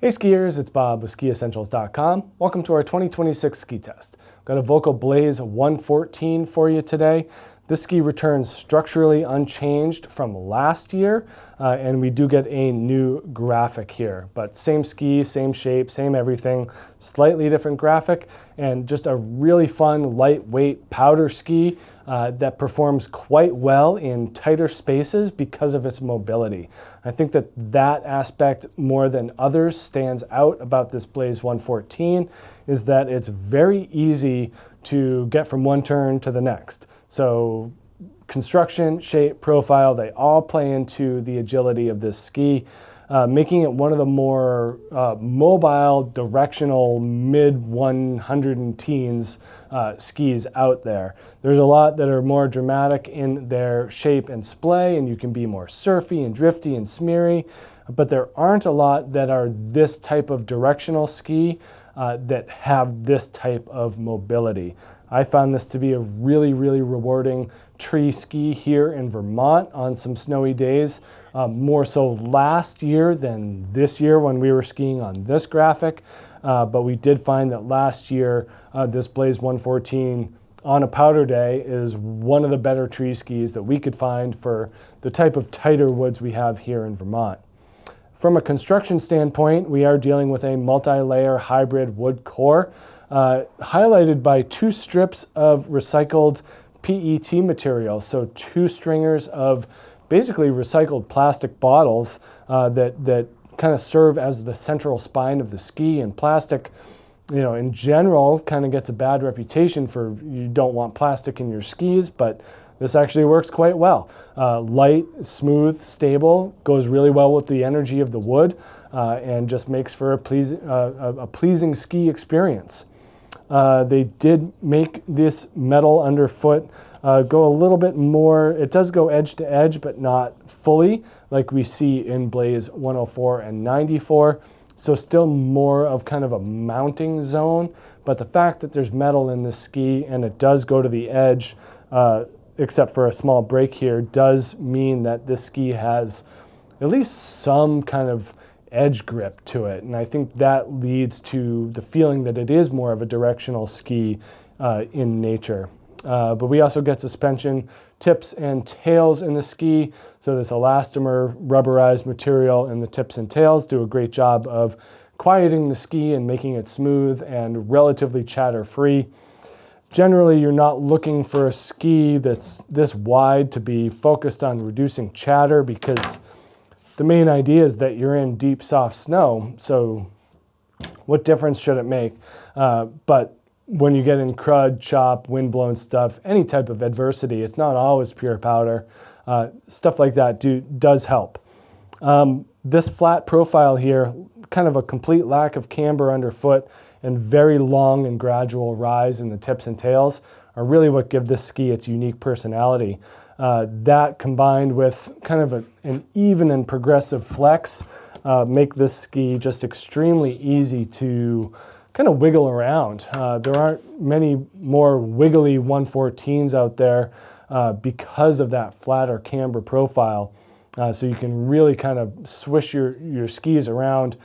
Hey skiers, it's Bob with SkiEssentials.com. Welcome to our 2026 ski test. Got a Volkl Blaze 114 for you today. This ski returns structurally unchanged from last year, and we do get a new graphic here. But same ski, same shape, same everything, slightly different graphic, and just a really fun, lightweight powder ski that performs quite well in tighter spaces because of its mobility. I think that aspect more than others stands out about this Blaze 114 is that it's very easy to get from one turn to the next. So construction, shape, profile, they all play into the agility of this ski, making it one of the more mobile, directional, mid-100-teens skis out there. There's a lot that are more dramatic in their shape and splay, and you can be more surfy and drifty and smeary, but there aren't a lot that are this type of directional ski that have this type of mobility. I found this to be a really, really rewarding tree ski here in Vermont on some snowy days, more so last year than this year when we were skiing on this graphic. But we did find that last year, this Blaze 114 on a powder day is one of the better tree skis that we could find for the type of tighter woods we have here in Vermont. From a construction standpoint, we are dealing with a multi-layer hybrid wood core, highlighted by two strips of recycled PET material. So two stringers of basically recycled plastic bottles that kind of serve as the central spine of the ski. And plastic, you know, in general kind of gets a bad reputation for you don't want plastic in your skis, but this actually works quite well. Light, smooth, stable, goes really well with the energy of the wood, and just makes for a pleasing ski experience. They did make this metal underfoot go a little bit more. It does go edge to edge, but not fully like we see in Blaze 104 and 94. So still more of kind of a mounting zone, but the fact that there's metal in this ski and it does go to the edge, except for a small break here, does mean that this ski has at least some kind of edge grip to it. And I think that leads to the feeling that it is more of a directional ski in nature. But we also get suspension tips and tails in the ski. So this elastomer rubberized material in the tips and tails do a great job of quieting the ski and making it smooth and relatively chatter-free. Generally, you're not looking for a ski that's this wide to be focused on reducing chatter, because the main idea is that you're in deep, soft snow. So what difference should it make? But when you get in crud, chop, wind-blown stuff, any type of adversity, it's not always pure powder. Stuff like that does help. This flat profile here, kind of a complete lack of camber underfoot and very long and gradual rise in the tips and tails are really what give this ski its unique personality. That combined with kind of an even and progressive flex make this ski just extremely easy to kind of wiggle around. There aren't many more wiggly 114s out there because of that flatter camber profile. So you can really kind of swish your skis around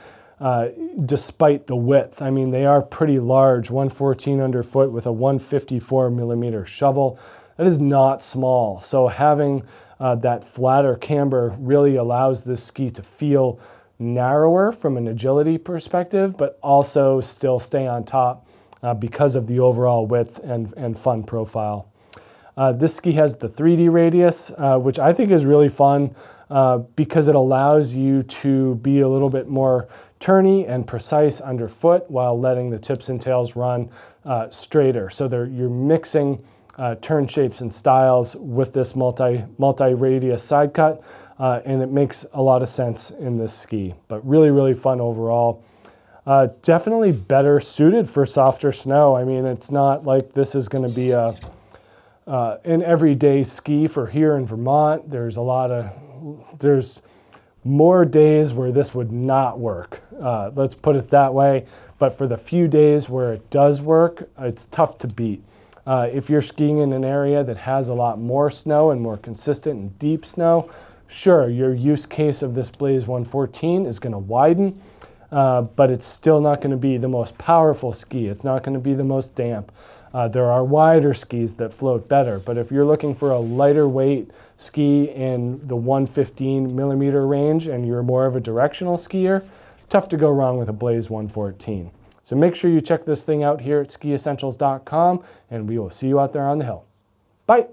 despite the width. I mean, they are pretty large, 114 underfoot with a 154 millimeter shovel. That is not small. So having that flatter camber really allows this ski to feel narrower from an agility perspective, but also still stay on top because of the overall width and fun profile. This ski has the 3D radius, which I think is really fun because it allows you to be a little bit more turny and precise underfoot while letting the tips and tails run straighter. So you're mixing turn shapes and styles with this multi-radius side cut, and it makes a lot of sense in this ski, but really, really fun overall. Definitely better suited for softer snow. I mean, it's not like this is going to be an everyday ski for here in Vermont. There's more days where this would not work. Let's put it that way. But for the few days where it does work, it's tough to beat. If you're skiing in an area that has a lot more snow and more consistent and deep snow, sure, your use case of this Blaze 114 is going to widen. but it's still not going to be the most powerful ski. It's not going to be the most damp. There are wider skis that float better, but if you're looking for a lighter weight ski in the 115 millimeter range and you're more of a directional skier, tough to go wrong with a Blaze 114. So make sure you check this thing out here at SkiEssentials.com, and we will see you out there on the hill. Bye!